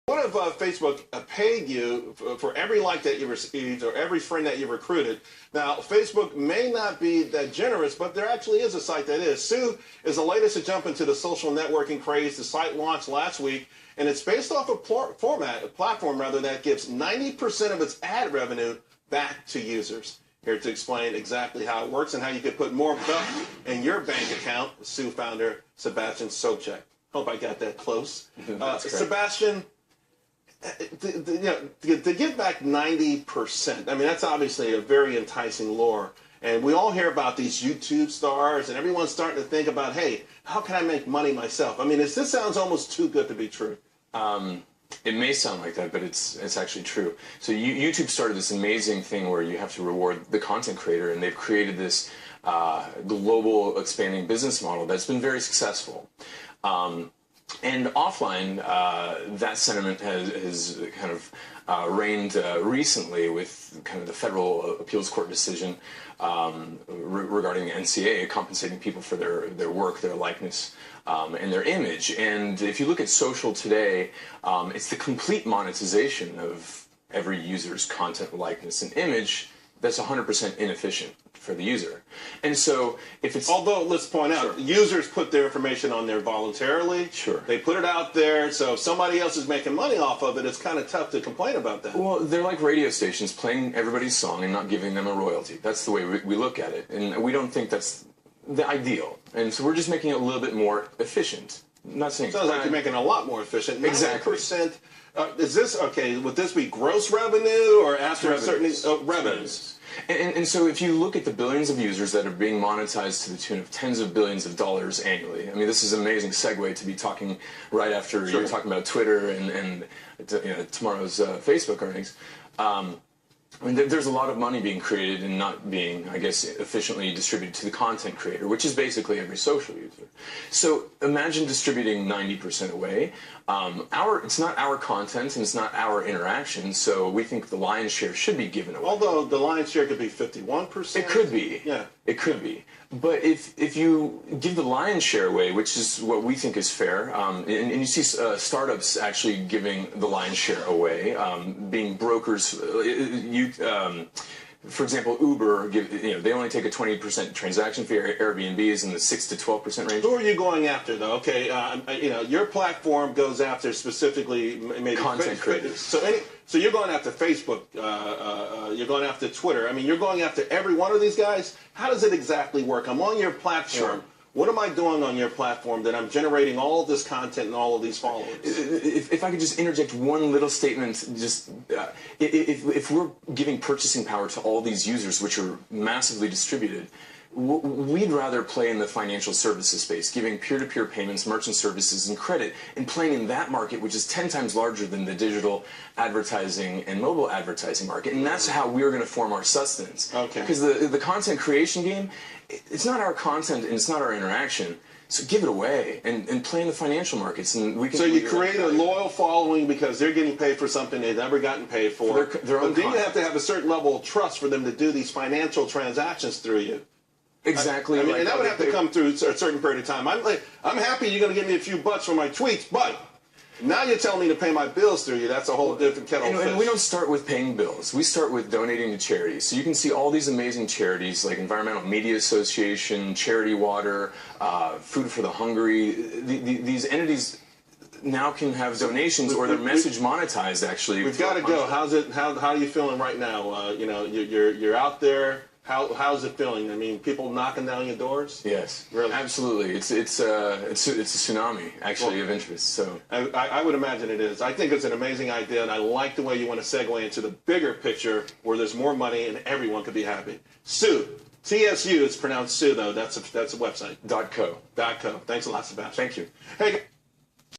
What if Facebook paid you for every like that you received or every friend that you recruited? Now, Facebook may not be that generous, but there actually is a site that is. Sue is the latest to jump into the social networking craze. The site launched last week, and it's based off a platform that gives 90% of its ad revenue back to users. Here to explain exactly how it works and how you can put more buck in your bank account, Sue founder Sebastian Sobczak. Hope I got that close. Sebastian, to give back 90%, I mean, that's obviously a very enticing lure. And we all hear about these YouTube stars, and everyone's starting to think about, hey, how can I make money myself? I mean, this sounds almost too good to be true. It may sound like that, but it's actually true. So YouTube started this amazing thing where you have to reward the content creator, and they've created this global expanding business model that's been very successful. And offline, that sentiment has kind of reigned recently with kind of the federal appeals court decision regarding NCA compensating people for their work, their likeness, and their image. And if you look at social today, it's the complete monetization of every user's content, likeness, and image that's 100% inefficient for the user. And so if it's... Although, let's point out, sure, users put their information on there voluntarily. Sure. They put it out there, so if somebody else is making money off of it, it's kind of tough to complain about that. Well, they're like radio stations playing everybody's song and not giving them a royalty. That's the way we look at it. And we don't think that's the ideal. And so we're just making it a little bit more efficient. I'm not saying... Sounds like you're making it a lot more efficient. Exactly. 90%. Is this, okay, would this be gross revenue or after revenues. A certain... revenues. And so if you look at the billions of users that are being monetized to the tune of tens of billions of dollars annually, I mean, this is an amazing segue to be talking right after you're talking about Twitter and tomorrow's Facebook earnings. I mean, there's a lot of money being created and not being, I guess, efficiently distributed to the content creator, which is basically every social user. So imagine distributing 90% away. It's not our content and it's not our interaction, so we think the lion's share should be given away. Although the lion's share could be 51%. It could be. Yeah. It could be. But if you give the lion's share away, which is what we think is fair, and you see startups actually giving the lion's share away, being brokers, for example, Uber, they only take a 20% transaction fee. Airbnb is in the 6 to 12% range. Who are you going after, though? Okay, your platform goes after specifically maybe content creators. So you're going after Facebook, you're going after Twitter. I mean, you're going after every one of these guys. How does it exactly work? I'm on your platform. Sure. What am I doing on your platform that I'm generating all of this content and all of these followers? If I could just interject one little statement, just if we're giving purchasing power to all these users, which are massively distributed, we'd rather play in the financial services space, giving peer-to-peer payments, merchant services, and credit, and playing in that market, which is 10 times larger than the digital advertising and mobile advertising market. And that's how we're going to form our sustenance. Okay. Because the content creation game, it's not our content and it's not our interaction. So give it away and play in the financial markets, and we can. So you create a loyal following because they're getting paid for something they've never gotten paid for. Their own but then you have to have a certain level of trust for them to do these financial transactions through you. Exactly. I mean, and that would have to come through a certain period of time. I'm happy you're going to give me a few bucks for my tweets, but now you're telling me to pay my bills through you. That's a whole different kettle of fish. And we don't start with paying bills. We start with donating to charities. So you can see all these amazing charities like Environmental Media Association, Charity Water, Food for the Hungry. These entities now can have donations or their message monetized. Actually, we've got to go. How are you feeling right now? You're out there. How's it feeling? I mean, people knocking down your doors? Yes, really, absolutely. It's a tsunami actually of interest. So I would imagine it is. I think it's an amazing idea, and I like the way you want to segue into the bigger picture where there's more money and everyone could be happy. Sue, TSU. It's pronounced Sue though. That's a website. .co. .co. Thanks a lot, Sebastian. Thank you. Hey.